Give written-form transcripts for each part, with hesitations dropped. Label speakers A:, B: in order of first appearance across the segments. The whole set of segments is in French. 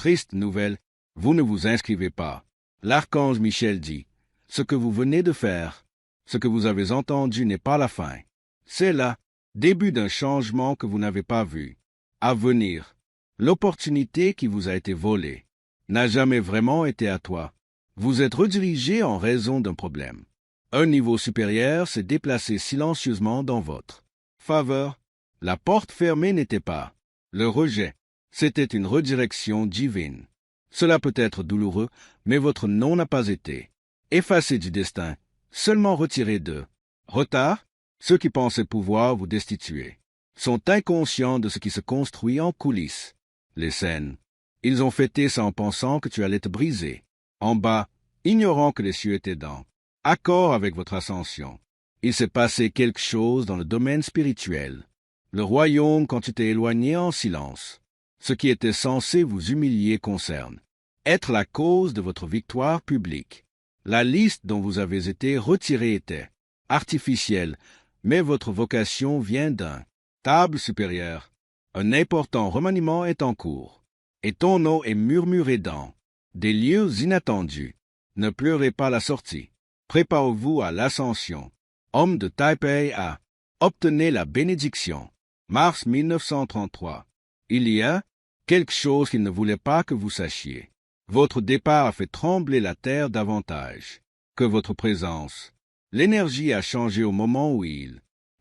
A: Triste nouvelle, vous ne vous inscrivez pas. L'archange Michel dit, « Ce que vous venez de faire, ce que vous avez entendu n'est pas la fin. C'est là, début d'un changement que vous n'avez pas vu. À venir, l'opportunité qui vous a été volée n'a jamais vraiment été à toi. Vous êtes redirigé en raison d'un problème. Un niveau supérieur s'est déplacé silencieusement dans votre faveur. La porte fermée n'était pas le rejet, c'était une redirection divine. Cela peut être douloureux, mais votre nom n'a pas été effacé du destin, seulement retiré de retard. Ceux qui pensaient pouvoir vous destituer sont inconscients de ce qui se construit en coulisses. Les scènes, ils ont fêté ça en pensant que tu allais te briser. En bas, ignorant que les cieux étaient dans accord avec votre ascension. Il s'est passé quelque chose dans le domaine spirituel. Le royaume, quand tu t'es éloigné en silence, ce qui était censé vous humilier concerne être la cause de votre victoire publique. La liste dont vous avez été retiré était artificielle, mais votre vocation vient d'un table supérieure. Un important remaniement est en cours, et ton nom est murmuré dans des lieux inattendus. Ne pleurez pas la sortie. Préparez-vous à l'ascension. Homme de Taipei a obtenu la bénédiction. Mars 1933. Il y a quelque chose qu'il ne voulait pas que vous sachiez. Votre départ a fait trembler la terre davantage que votre présence. L'énergie a changé au moment où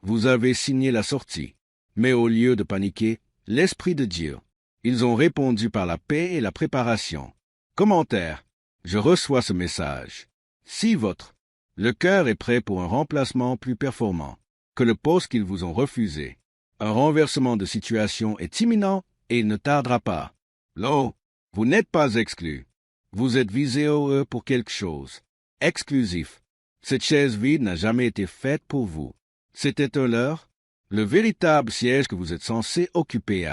A: vous avez signé la sortie. Mais au lieu de paniquer, l'Esprit de Dieu, ils ont répondu par la paix et la préparation. Commentaire. Je reçois ce message. Si le cœur est prêt pour un remplacement plus performant que le poste qu'ils vous ont refusé, un renversement de situation est imminent et il ne tardera pas. Là, vous n'êtes pas exclu. Vous êtes visé pour quelque chose. Exclusif. Cette chaise vide n'a jamais été faite pour vous. C'était un leurre. Le véritable siège que vous êtes censé occuper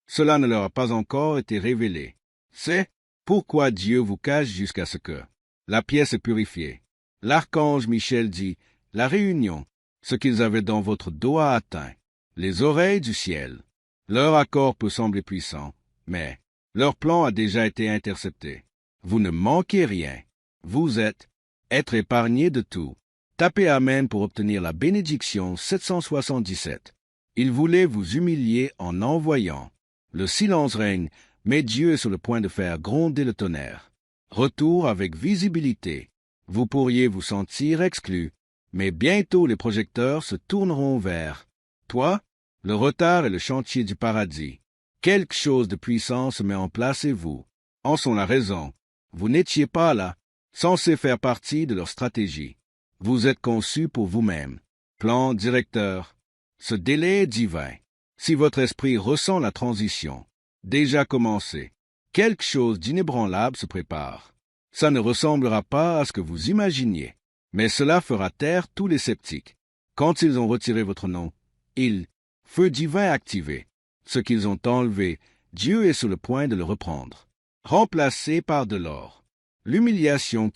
A: cela ne leur a pas encore été révélé. C'est pourquoi Dieu vous cache jusqu'à ce que la pièce est purifiée. L'archange Michel dit, la réunion, ce qu'ils avaient dans votre dos a atteint les oreilles du ciel. Leur accord peut sembler puissant, mais leur plan a déjà été intercepté. Vous ne manquez rien. Vous êtes épargné de tout. Tapez Amen pour obtenir la bénédiction 777. Il voulait vous humilier en envoyant. Le silence règne, mais Dieu est sur le point de faire gronder le tonnerre. Retour avec visibilité. Vous pourriez vous sentir exclu, mais bientôt les projecteurs se tourneront vers toi. Le retard est le chantier du paradis. Quelque chose de puissant se met en place et vous en sont la raison. Vous n'étiez pas là, censé faire partie de leur stratégie. Vous êtes conçu pour vous-même. Plan directeur. Ce délai est divin. Si votre esprit ressent la transition déjà commencée, quelque chose d'inébranlable se prépare. Ça ne ressemblera pas à ce que vous imaginiez, mais cela fera taire tous les sceptiques. Quand ils ont retiré votre nom, feu divin activé. Ce qu'ils ont enlevé, Dieu est sur le point de le reprendre. Remplacé par de l'or. L'humiliation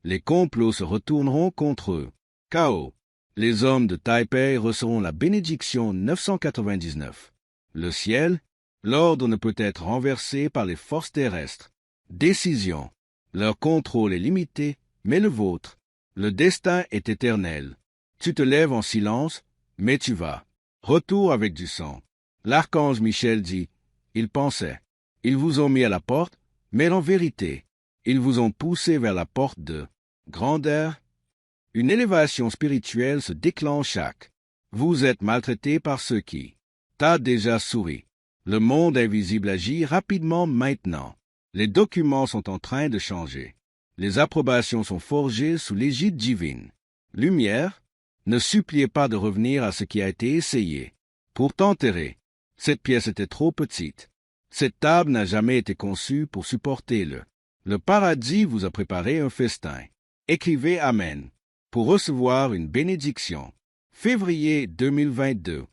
A: les complots se retourneront contre eux. Chaos. Les hommes de Taipei recevront la bénédiction 999. Le ciel, l'ordre ne peut être renversé par les forces terrestres. Décision. Leur contrôle est limité, mais le vôtre. Le destin est éternel. Tu te lèves en silence, mais tu vas. Retour avec du sang. L'archange Michel dit, ils pensaient. Ils vous ont mis à la porte, mais en vérité, ils vous ont poussé vers la porte de grandeur. Une élévation spirituelle se déclenche chaque. Vous êtes maltraité par ceux qui t'ont déjà souri. Le monde invisible agit rapidement maintenant. Les documents sont en train de changer. Les approbations sont forgées sous l'égide divine. Lumière, ne suppliez pas de revenir à ce qui a été essayé. Pour t'enterrer, cette pièce était trop petite. Cette table n'a jamais été conçue pour supporter le paradis vous a préparé un festin. Écrivez Amen pour recevoir une bénédiction. Février 2022.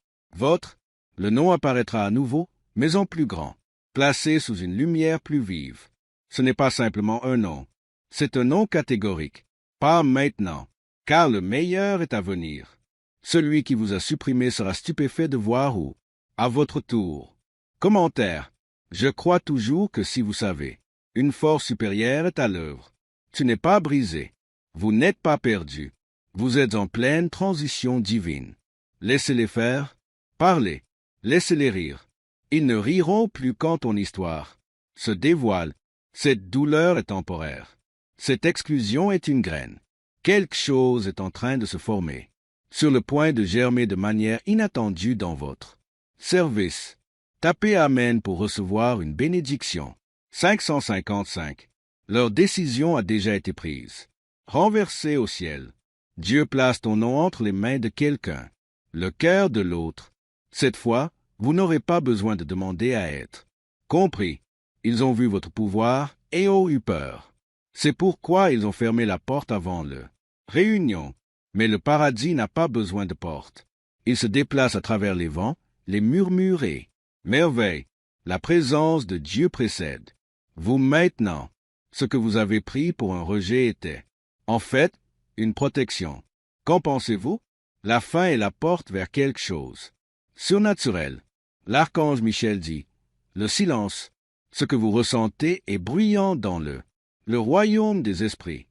A: Le nom apparaîtra à nouveau, mais en plus grand, placé sous une lumière plus vive. Ce n'est pas simplement un nom, c'est un nom catégorique. Pas maintenant, car le meilleur est à venir. Celui qui vous a supprimé sera stupéfait de voir où, à votre tour. Commentaire. Je crois toujours que si vous savez, une force supérieure est à l'œuvre. Tu n'es pas brisé. Vous n'êtes pas perdu. Vous êtes en pleine transition divine. Laissez-les faire. Parlez. Laissez-les rire. Ils ne riront plus quand ton histoire se dévoile. Cette douleur est temporaire. Cette exclusion est une graine. Quelque chose est en train de se former, sur le point de germer de manière inattendue dans votre service. Tapez Amen pour recevoir une bénédiction. 555. Leur décision a déjà été prise. Renversée au ciel. Dieu place ton nom entre les mains de quelqu'un, le cœur de l'autre. Cette fois, vous n'aurez pas besoin de demander à être compris. Ils ont vu votre pouvoir et ont eu peur. C'est pourquoi ils ont fermé la porte avant le réunion. Mais le paradis n'a pas besoin de porte. Il se déplace à travers les vents, les murmures et merveilles. La présence de Dieu précède. Vous maintenant, ce que vous avez pris pour un rejet était, en fait, une protection. Qu'en pensez-vous? La fin est la porte vers quelque chose surnaturel. L'archange Michel dit, le silence, ce que vous ressentez est bruyant dans le royaume des esprits.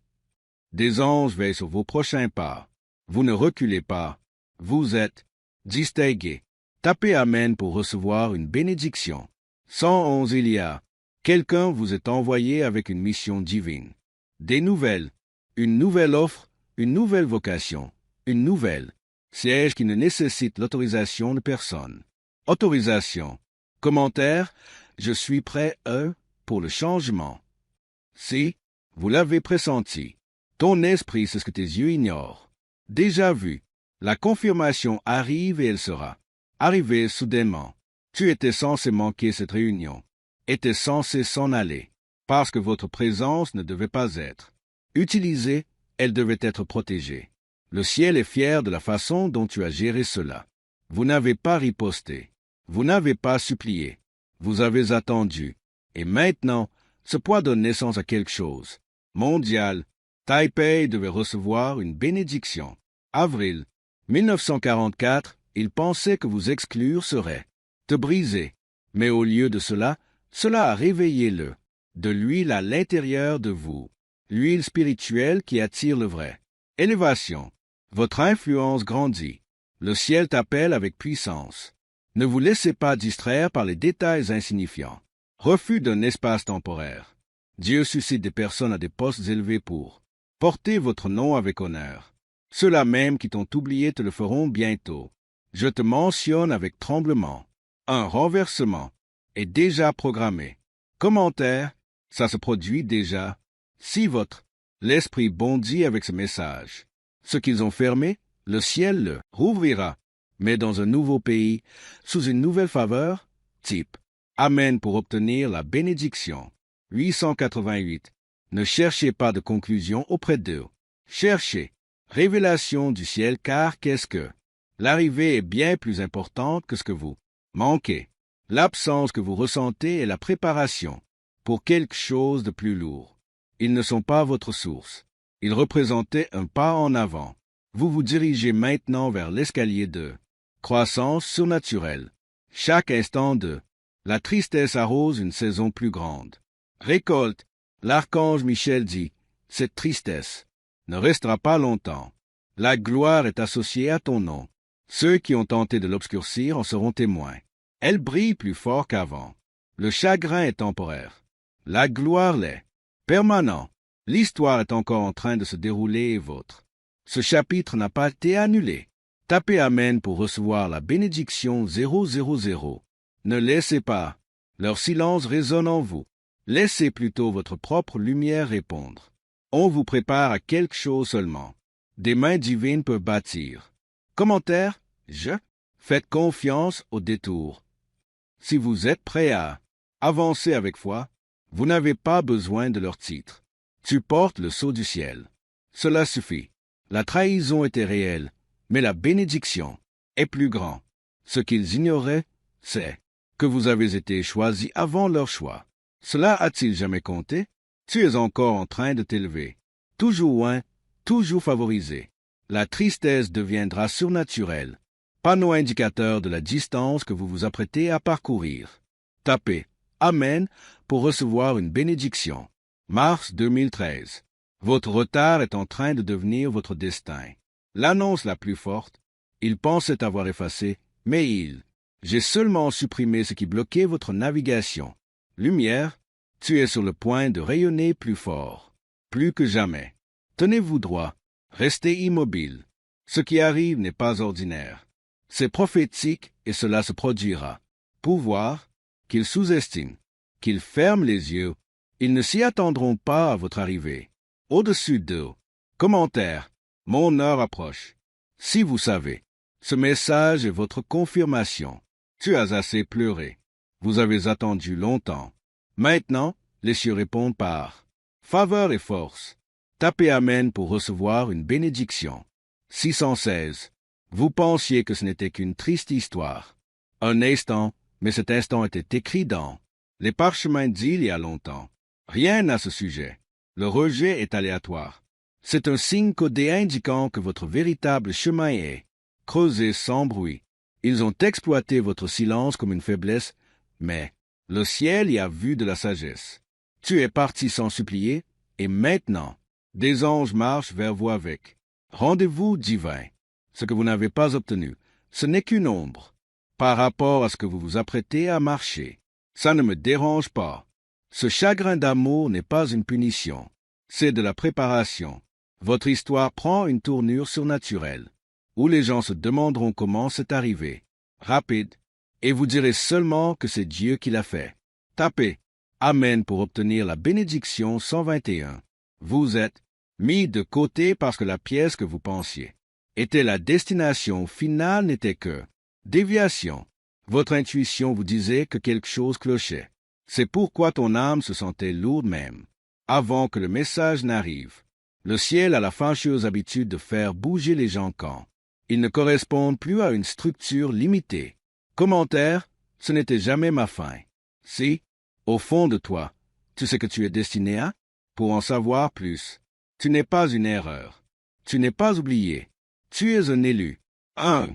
A: Des anges veillent sur vos prochains pas. Vous ne reculez pas. Vous êtes distingués. Tapez Amen pour recevoir une bénédiction. 111 il y a. Quelqu'un vous est envoyé avec une mission divine. Des nouvelles. Une nouvelle offre, une nouvelle vocation, une nouvelle siège qui ne nécessite l'autorisation de personne. Autorisation. Commentaire. Je suis prêt, pour le changement. Si, vous l'avez pressenti. Ton esprit, c'est ce que tes yeux ignorent. Déjà vu. La confirmation arrive et elle sera arrivée soudainement. Tu étais censé manquer cette réunion. Étais censé s'en aller. Parce que votre présence ne devait pas être utilisée, elle devait être protégée. Le ciel est fier de la façon dont tu as géré cela. Vous n'avez pas riposté. Vous n'avez pas supplié. Vous avez attendu. Et maintenant, ce poids donne naissance à quelque chose. Mondial. Taipei devait recevoir une bénédiction. Avril 1944, il pensait que vous exclure serait te briser. Mais au lieu de cela, cela a réveillé de l'huile à l'intérieur de vous. L'huile spirituelle qui attire le vrai. Élévation. Votre influence grandit. Le ciel t'appelle avec puissance. Ne vous laissez pas distraire par les détails insignifiants. Refus d'un espace temporaire. Dieu suscite des personnes à des postes élevés pour porter votre nom avec honneur. Ceux-là même qui t'ont oublié te le feront bientôt. Je te mentionne avec tremblement. Un renversement est déjà programmé. Commentaire, ça se produit déjà. Si l'esprit bondit avec ce message. Ce qu'ils ont fermé, le ciel le rouvrira. Mais dans un nouveau pays, sous une nouvelle faveur, type. Amen pour obtenir la bénédiction. 888. Ne cherchez pas de conclusion auprès d'eux. Cherchez. Révélation du ciel, car qu'est-ce que? L'arrivée est bien plus importante que ce que vous manquez. L'absence que vous ressentez est la préparation pour quelque chose de plus lourd. Ils ne sont pas votre source. Ils représentaient un pas en avant. Vous vous dirigez maintenant vers l'escalier de croissance surnaturelle. Chaque instant de la tristesse arrose une saison plus grande. Récolte. L'archange Michel dit, cette tristesse ne restera pas longtemps. La gloire est associée à ton nom. Ceux qui ont tenté de l'obscurcir en seront témoins. Elle brille plus fort qu'avant. Le chagrin est temporaire. La gloire l'est. Permanent. L'histoire est encore en train de se dérouler et vôtre. Ce chapitre n'a pas été annulé. Tapez Amen pour recevoir la bénédiction 000. Ne laissez pas leur silence résonne en vous. Laissez plutôt votre propre lumière répondre. On vous prépare à quelque chose seulement. Des mains divines peuvent bâtir. Commentaire, faites confiance au détour. Si vous êtes prêt à avancer avec foi, vous n'avez pas besoin de leur titre. Tu portes le sceau du ciel. Cela suffit. La trahison était réelle, mais la bénédiction est plus grande. Ce qu'ils ignoraient, c'est que vous avez été choisi avant leur choix. Cela a-t-il jamais compté? Tu es encore en train de t'élever. Toujours loin, toujours favorisé. La tristesse deviendra surnaturelle. Panneau indicateur de la distance que vous vous apprêtez à parcourir. Tapez Amen pour recevoir une bénédiction. Mars 2013. Votre retard est en train de devenir votre destin. L'annonce la plus forte, il pensait avoir effacé, mais j'ai seulement supprimé ce qui bloquait votre navigation. Lumière, tu es sur le point de rayonner plus fort, plus que jamais. Tenez-vous droit, restez immobile. Ce qui arrive n'est pas ordinaire. C'est prophétique et cela se produira. Pouvoir, qu'ils sous-estiment, qu'ils ferment les yeux, ils ne s'y attendront pas à votre arrivée. Au-dessus d'eux, commentaire, mon heure approche. Si vous savez, ce message est votre confirmation. Tu as assez pleuré. Vous avez attendu longtemps. Maintenant, les cieux répondent par faveur et force. Tapez Amen pour recevoir une bénédiction. 616. Vous pensiez que ce n'était qu'une triste histoire. Un instant, mais cet instant était écrit dans les parchemins d'il y a longtemps. Rien à ce sujet. Le rejet est aléatoire. C'est un signe codé indiquant que votre véritable chemin est creusé sans bruit. Ils ont exploité votre silence comme une faiblesse, mais le ciel y a vu de la sagesse. Tu es parti sans supplier, et maintenant, des anges marchent vers vous avec rendez-vous divin. Ce que vous n'avez pas obtenu, ce n'est qu'une ombre par rapport à ce que vous vous apprêtez à marcher. Ça ne me dérange pas. Ce chagrin d'amour n'est pas une punition, c'est de la préparation. Votre histoire prend une tournure surnaturelle, où les gens se demanderont comment c'est arrivé. Rapide, et vous direz seulement que c'est Dieu qui l'a fait. Tapez Amen pour obtenir la bénédiction 121. Vous êtes mis de côté parce que la pièce que vous pensiez était la destination finale n'était que déviation. Votre intuition vous disait que quelque chose clochait. C'est pourquoi ton âme se sentait lourde même, avant que le message n'arrive. Le ciel a la fâcheuse habitude de faire bouger les gens quand ils ne correspondent plus à une structure limitée. Commentaire, ce n'était jamais ma fin. Si, au fond de toi, tu sais que tu es destiné à, pour en savoir plus, tu n'es pas une erreur. Tu n'es pas oublié. Tu es un élu. 1.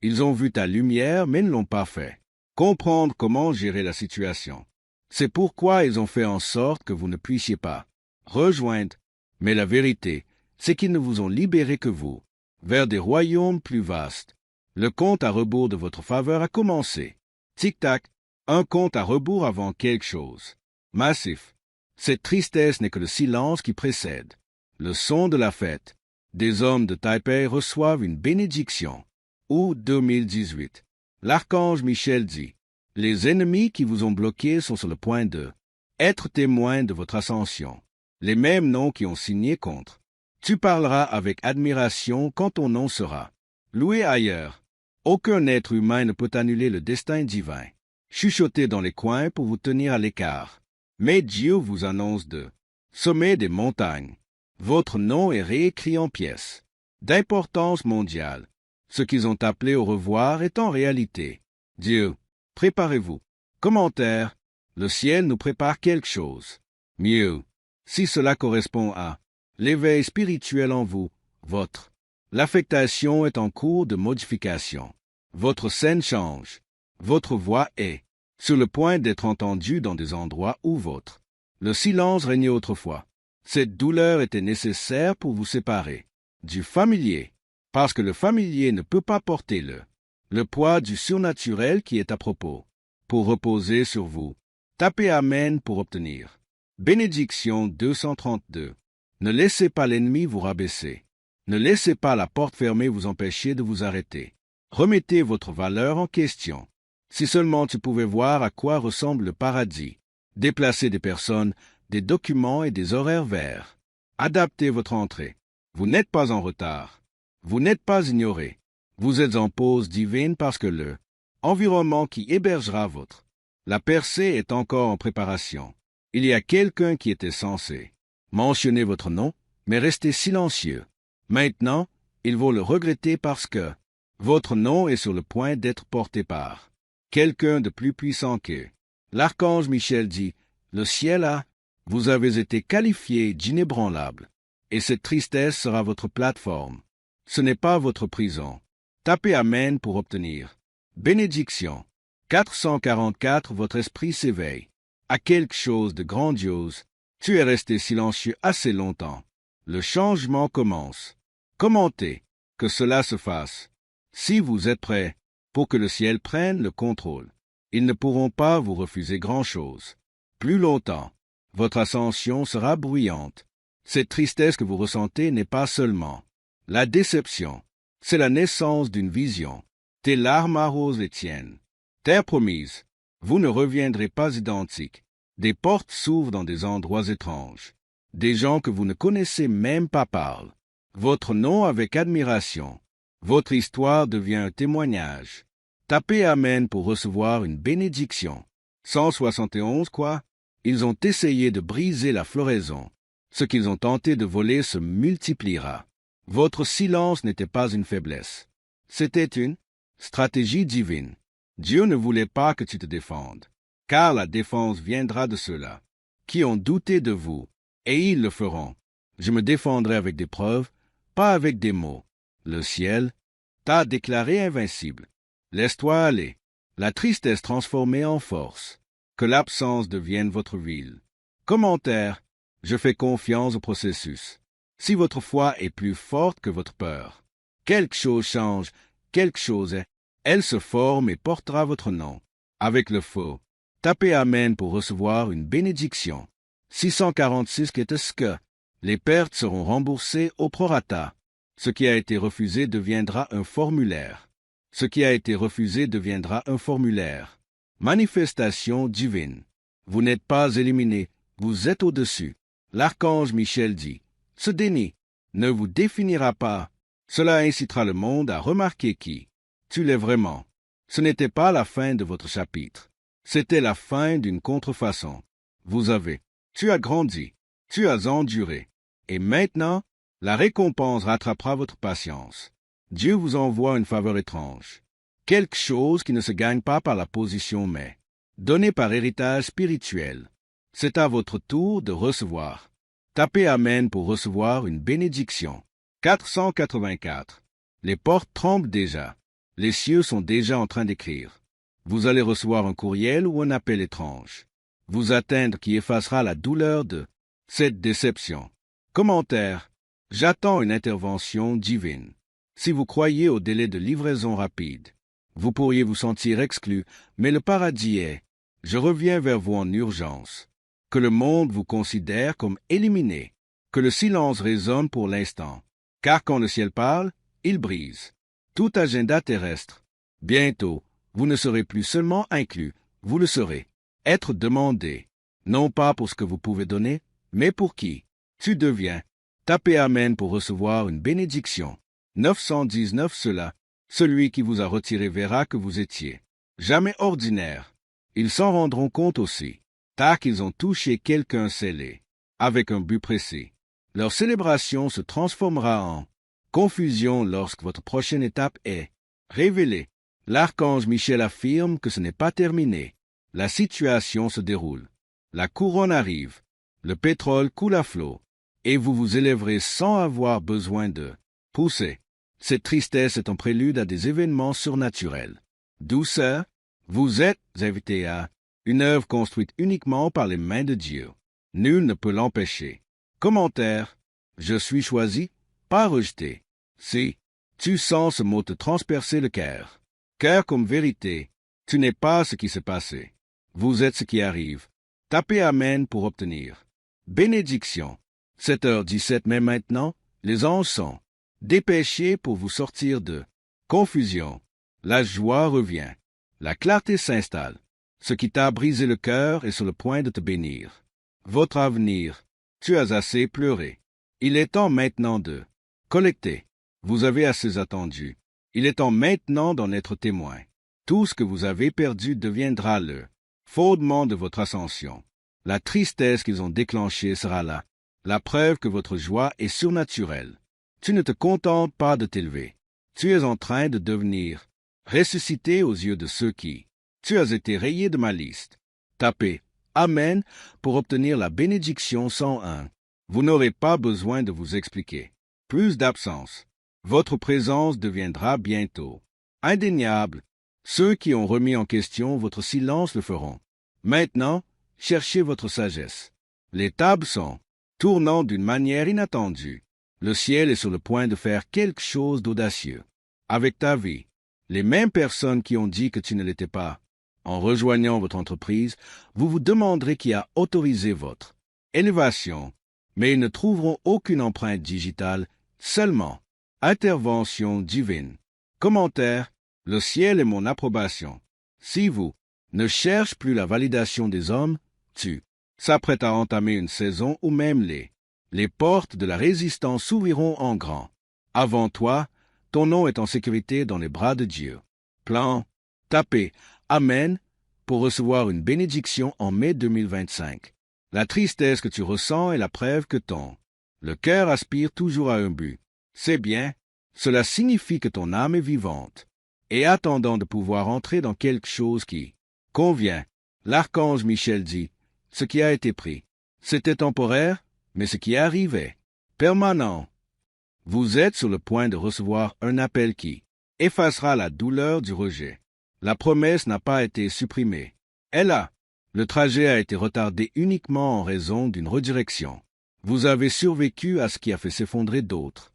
A: Ils ont vu ta lumière, mais ne l'ont pas fait. Comprendre comment gérer la situation. C'est pourquoi ils ont fait en sorte que vous ne puissiez pas rejoindre. Mais la vérité, c'est qu'ils ne vous ont libéré que vous, vers des royaumes plus vastes. Le compte à rebours de votre faveur a commencé. Tic-tac, un compte à rebours avant quelque chose. Massif. Cette tristesse n'est que le silence qui précède. Le son de la fête. Des hommes de Taipei reçoivent une bénédiction. Août 2018. L'archange Michel dit, « Les ennemis qui vous ont bloqué sont sur le point de être témoins de votre ascension. » Les mêmes noms qui ont signé contre. Tu parleras avec admiration quand ton nom sera loué ailleurs. Aucun être humain ne peut annuler le destin divin. Chuchotez dans les coins pour vous tenir à l'écart. Mais Dieu vous annonce de sommet des montagnes. Votre nom est réécrit en pièces d'importance mondiale. Ce qu'ils ont appelé au revoir est en réalité Dieu. Préparez-vous. Commentaire. Le ciel nous prépare quelque chose. Mieux. Si cela correspond à l'éveil spirituel en vous, l'affectation est en cours de modification. Votre scène change. Votre voix est sur le point d'être entendue dans des endroits où le silence régnait autrefois. Cette douleur était nécessaire pour vous séparer du familier, parce que le familier ne peut pas porter le poids du surnaturel qui est à propos, pour reposer sur vous. Tapez Amen pour obtenir. Bénédiction 232. Ne laissez pas l'ennemi vous rabaisser. Ne laissez pas la porte fermée vous empêcher de vous arrêter. Remettez votre valeur en question. Si seulement tu pouvais voir à quoi ressemble le paradis. Déplacez des personnes, des documents et des horaires verts. Adaptez votre entrée. Vous n'êtes pas en retard. Vous n'êtes pas ignoré. Vous êtes en pause divine parce que environnement qui hébergera la percée est encore en préparation. Il y a quelqu'un qui était censé mentionner votre nom, mais restez silencieux. Maintenant, il vaut le regretter parce que votre nom est sur le point d'être porté par quelqu'un de plus puissant qu'eux. L'archange Michel dit, « Le ciel vous avez été qualifié d'inébranlable, et cette tristesse sera votre plateforme. Ce n'est pas votre prison. » Tapez Amen pour obtenir. Bénédiction. 444. Votre esprit s'éveille. à quelque chose de grandiose, tu es resté silencieux assez longtemps. Le changement commence. Commentez que cela se fasse. Si vous êtes prêts pour que le ciel prenne le contrôle, ils ne pourront pas vous refuser grand-chose. Plus longtemps, votre ascension sera bruyante. Cette tristesse que vous ressentez n'est pas seulement la déception, c'est la naissance d'une vision. Tes larmes arrosent les tiennes. Terre promise, vous ne reviendrez pas identiques. Des portes s'ouvrent dans des endroits étranges. Des gens que vous ne connaissez même pas parlent. Votre nom avec admiration. Votre histoire devient un témoignage. Tapez Amen pour recevoir une bénédiction. 171 quoi? Ils ont essayé de briser la floraison. Ce qu'ils ont tenté de voler se multipliera. Votre silence n'était pas une faiblesse. C'était une stratégie divine. Dieu ne voulait pas que tu te défendes, car la défense viendra de ceux-là qui ont douté de vous, et ils le feront. Je me défendrai avec des preuves, pas avec des mots. Le ciel t'a déclaré invincible. Laisse-toi aller. La tristesse transformée en force. Que l'absence devienne votre ville. Commentaire. Je fais confiance au processus. Si votre foi est plus forte que votre peur, quelque chose change, quelque chose est. Elle se forme et portera votre nom. Avec le faux. Tapez Amen pour recevoir une bénédiction. 646 qu'est-ce que? Les pertes seront remboursées au prorata. Ce qui a été refusé deviendra un formulaire. Ce qui a été refusé deviendra un formulaire. Manifestation divine. Vous n'êtes pas éliminé, vous êtes au-dessus. L'archange Michel dit, ce déni ne vous définira pas. Cela incitera le monde à remarquer qui tu l'es vraiment. Ce n'était pas la fin de votre chapitre. C'était la fin d'une contrefaçon. Tu as grandi, tu as enduré. Et maintenant, la récompense rattrapera votre patience. Dieu vous envoie une faveur étrange. Quelque chose qui ne se gagne pas par la position mais donné par héritage spirituel. C'est à votre tour de recevoir. Tapez Amen pour recevoir une bénédiction. 484. Les portes tremblent déjà. Les cieux sont déjà en train d'écrire. Vous allez recevoir un courriel ou un appel étrange. Vous atteindre qui effacera la douleur de cette déception. Commentaire. J'attends une intervention divine. Si vous croyez au délai de livraison rapide, vous pourriez vous sentir exclu, mais le paradis est. Je reviens vers vous en urgence. Que le monde vous considère comme éliminé. Que le silence résonne pour l'instant. Car quand le ciel parle, il brise tout agenda terrestre. Bientôt, vous ne serez plus seulement inclus, vous le serez. Être demandé, non pas pour ce que vous pouvez donner, mais pour qui tu deviens. Tapez Amen pour recevoir une bénédiction. 919 cela, celui qui vous a retiré verra que vous étiez jamais ordinaire. Ils s'en rendront compte aussi, tard qu'ils ont touché quelqu'un scellé, avec un but précis. Leur célébration se transformera en confusion lorsque votre prochaine étape est révélée. L'archange Michel affirme que ce n'est pas terminé. La situation se déroule. La couronne arrive. Le pétrole coule à flot. Et vous vous élèverez sans avoir besoin de pousser. Cette tristesse est un prélude à des événements surnaturels. Douceur, vous êtes invité à une œuvre construite uniquement par les mains de Dieu. Nul ne peut l'empêcher. Commentaire. Je suis choisi, pas rejeté. Si tu sens ce mot te transpercer le cœur, cœur comme vérité, tu n'es pas ce qui s'est passé. Vous êtes ce qui arrive. Tapez Amen pour obtenir bénédiction. 7h17 mais maintenant, les anges sont dépêchés pour vous sortir de confusion. La joie revient. La clarté s'installe. Ce qui t'a brisé le cœur est sur le point de te bénir. Votre avenir, tu as assez pleuré. Il est temps maintenant de collecter. Vous avez assez attendu. Il est temps maintenant d'en être témoin. Tout ce que vous avez perdu deviendra le fondement de votre ascension. La tristesse qu'ils ont déclenchée sera là. La preuve que votre joie est surnaturelle. Tu ne te contentes pas de t'élever. Tu es en train de devenir ressuscité aux yeux de ceux qui. Tu as été rayé de ma liste. Tapez Amen pour obtenir la bénédiction 101. Vous n'aurez pas besoin de vous expliquer. Plus d'absence. Votre présence deviendra bientôt indéniable. Ceux qui ont remis en question votre silence le feront. Maintenant, cherchez votre sagesse. Les tables sont tournant d'une manière inattendue. Le ciel est sur le point de faire quelque chose d'audacieux. Avec ta vie, les mêmes personnes qui ont dit que tu ne l'étais pas, en rejoignant votre entreprise, vous vous demanderez qui a autorisé votre élévation, mais ils ne trouveront aucune empreinte digitale, seulement intervention divine. Commentaire: le ciel est mon approbation. Si vous ne cherchez plus la validation des hommes, tu s'apprêtes à entamer une saison où même les portes de la résistance s'ouvriront en grand. Avant toi, ton nom est en sécurité dans les bras de Dieu. Plan: tapez Amen pour recevoir une bénédiction en mai 2025. La tristesse que tu ressens est la preuve que le cœur aspire toujours à un but. C'est bien, cela signifie que ton âme est vivante et attendant de pouvoir entrer dans quelque chose qui convient. L'archange Michel dit: ce qui a été pris, c'était temporaire, mais ce qui arrivait, permanent. Vous êtes sur le point de recevoir un appel qui effacera la douleur du rejet. La promesse n'a pas été supprimée. Le trajet a été retardé uniquement en raison d'une redirection. Vous avez survécu à ce qui a fait s'effondrer d'autres.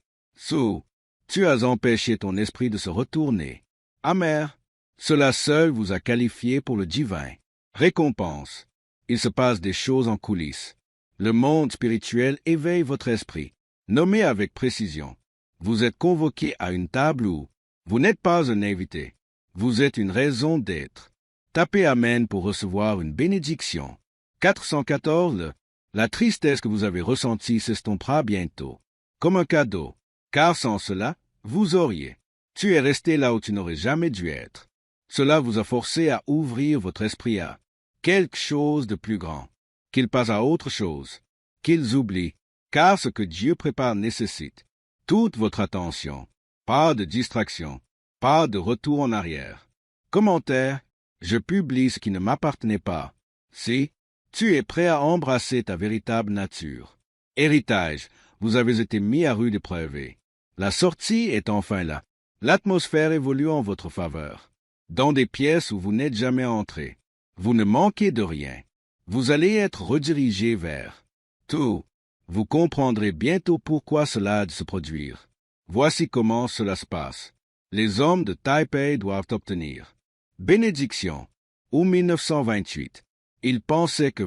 A: Tu as empêché ton esprit de se retourner. Amer, cela seul vous a qualifié pour le divin. Récompense. Il se passe des choses en coulisses. Le monde spirituel éveille votre esprit. Nommez avec précision. Vous êtes convoqué à une table où vous n'êtes pas un invité. Vous êtes une raison d'être. Tapez Amen pour recevoir une bénédiction. 414. La tristesse que vous avez ressentie s'estompera bientôt, comme un cadeau, car sans cela, vous auriez. Tu es resté là où tu n'aurais jamais dû être. Cela vous a forcé à ouvrir votre esprit à quelque chose de plus grand, qu'ils passent à autre chose, qu'ils oublient, car ce que Dieu prépare nécessite toute votre attention. Pas de distraction, pas de retour en arrière. Commentaire: je publie ce qui ne m'appartenait pas. Si tu es prêt à embrasser ta véritable nature. Héritage, vous avez été mis à rude épreuve. La sortie est enfin là. L'atmosphère évolue en votre faveur. Dans des pièces où vous n'êtes jamais entré. Vous ne manquez de rien. Vous allez être redirigé vers tout. Vous comprendrez bientôt pourquoi cela a de se produire. Voici comment cela se passe. Les hommes de Taipei doivent obtenir bénédiction. Ou 1928. Ils pensaient que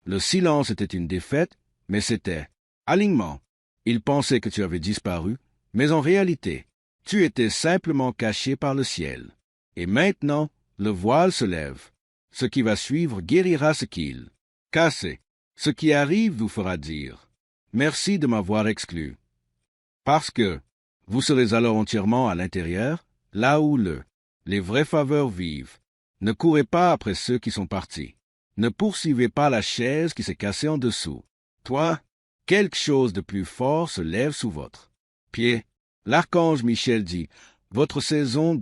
A: le silence était une défaite, mais c'était alignement. Ils pensaient que tu avais disparu, mais en réalité, tu étais simplement caché par le ciel. Et maintenant, le voile se lève. Ce qui va suivre guérira ce qu'il cassait. Ce qui arrive vous fera dire « Merci de m'avoir exclu ». Parce que vous serez alors entièrement à l'intérieur, là où les vraies faveurs vivent. Ne courez pas après ceux qui sont partis. Ne poursuivez pas la chaise qui s'est cassée en dessous. Toi, quelque chose de plus fort se lève sous votre pied. L'archange Michel dit, votre saison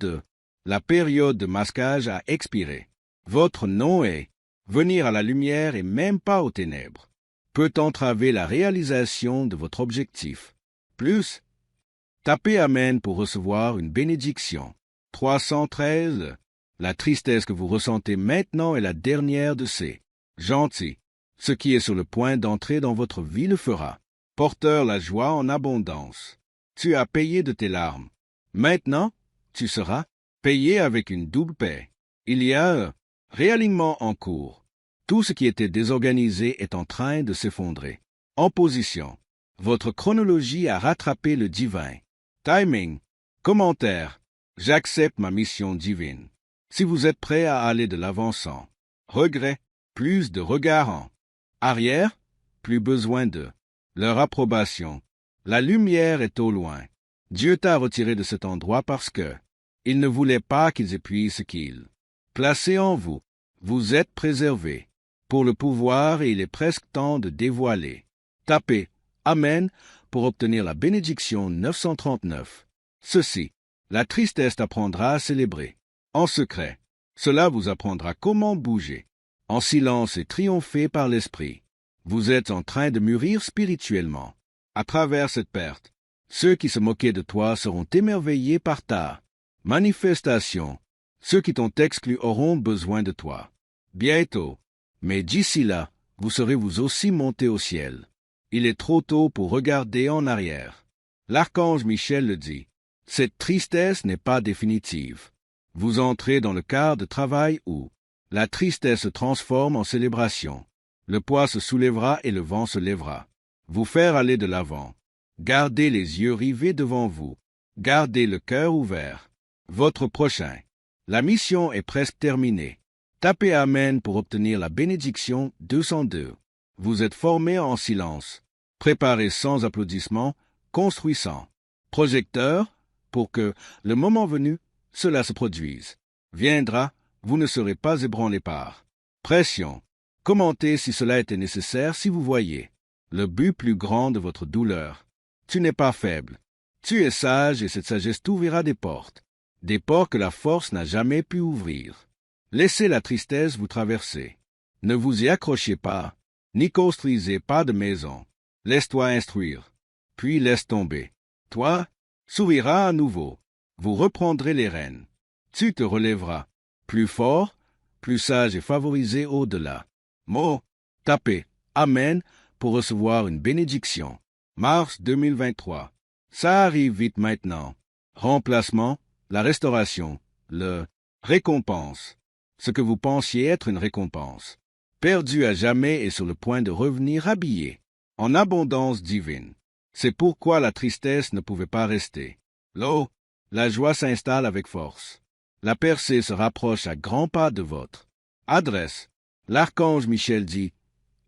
A: la période de masquage a expiré. Votre nom est venir à la lumière et même pas aux ténèbres. Peut entraver la réalisation de votre objectif. Plus, tapez Amen pour recevoir une bénédiction. 313. La tristesse que vous ressentez maintenant est la dernière de ces gentils. Ce qui est sur le point d'entrer dans votre vie le fera. Porteur la joie en abondance. Tu as payé de tes larmes. Maintenant, tu seras payé avec une double paix. Il y a un réalignement en cours. Tout ce qui était désorganisé est en train de s'effondrer. En position. Votre chronologie a rattrapé le divin. Timing. Commentaire. J'accepte ma mission divine. Si vous êtes prêt à aller de l'avant sans regret, plus de regards en arrière, plus besoin de leur approbation. La lumière est au loin. Dieu t'a retiré de cet endroit parce que il ne voulait pas qu'ils épuisent ce qu'il plaçait en vous. Vous êtes préservés pour le pouvoir et il est presque temps de dévoiler. Tapez Amen pour obtenir la bénédiction 939. Ceci, la tristesse t'apprendra à célébrer. En secret, cela vous apprendra comment bouger. En silence et triompher par l'esprit. Vous êtes en train de mûrir spirituellement. À travers cette perte, ceux qui se moquaient de toi seront émerveillés par ta manifestation. Ceux qui t'ont exclu auront besoin de toi. Bientôt, Mais d'ici là, vous serez vous aussi monté au ciel. Il est trop tôt pour regarder en arrière. L'archange Michel le dit. Cette tristesse n'est pas définitive. Vous entrez dans le quart de travail où la tristesse se transforme en célébration. Le poids se soulèvera et le vent se lèvera. Vous faire aller de l'avant. Gardez les yeux rivés devant vous. Gardez le cœur ouvert. Votre prochain. La mission est presque terminée. Tapez Amen pour obtenir la bénédiction 202. Vous êtes formé en silence. Préparez sans applaudissements, construisant. Projecteur, pour que, le moment venu, cela se produise. Viendra, vous ne serez pas ébranlé par. Pression. Commentez si cela était nécessaire si vous voyez. Le but plus grand de votre douleur. Tu n'es pas faible. Tu es sage et cette sagesse t'ouvrira des portes. Des portes que la force n'a jamais pu ouvrir. Laissez la tristesse vous traverser. Ne vous y accrochez pas, ni construisez pas de maison. Laisse-toi instruire. Puis laisse tomber. Toi, souriras à nouveau. Vous reprendrez les rênes. Tu te relèveras. Plus fort, plus sage et favorisé au-delà. Mot, tapez Amen pour recevoir une bénédiction. Mars 2023. Ça arrive vite maintenant. Remplacement, la restauration, le récompense. Ce que vous pensiez être une récompense. Perdu à jamais et sur le point de revenir habillé. En abondance divine. C'est pourquoi la tristesse ne pouvait pas rester. L'eau, la joie s'installe avec force. La percée se rapproche à grands pas de votre adresse. L'archange Michel dit,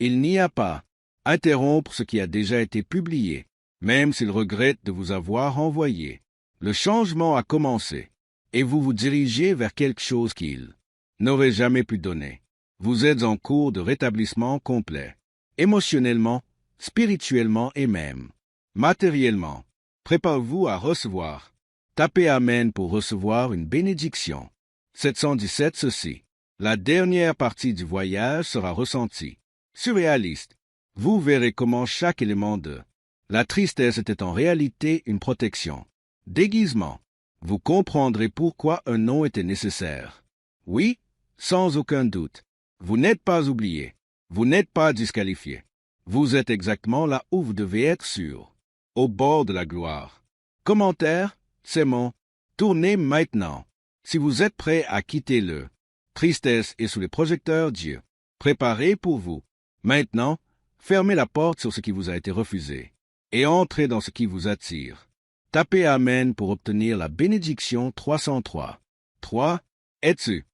A: il n'y a pas interrompre ce qui a déjà été publié, même s'il regrette de vous avoir envoyé. Le changement a commencé, et vous vous dirigez vers quelque chose qu'il n'aurait jamais pu donner. Vous êtes en cours de rétablissement complet, émotionnellement, spirituellement et même matériellement. Préparez-vous à recevoir. Tapez Amen pour recevoir une bénédiction. 717 ceci. La dernière partie du voyage sera ressentie. Surréaliste. Vous verrez comment chaque élément de la tristesse était en réalité une protection. Déguisement. Vous comprendrez pourquoi un nom était nécessaire. Oui, sans aucun doute. Vous n'êtes pas oublié. Vous n'êtes pas disqualifié. Vous êtes exactement là où vous devez être sûr. Au bord de la gloire. Commentaire, c'est mon. Tournez maintenant. Si vous êtes prêt à quitter le tristesse et sous les projecteurs Dieu. Préparez pour vous. Maintenant, fermez la porte sur ce qui vous a été refusé et entrez dans ce qui vous attire. Tapez Amen pour obtenir la bénédiction 303. 3. Es-tu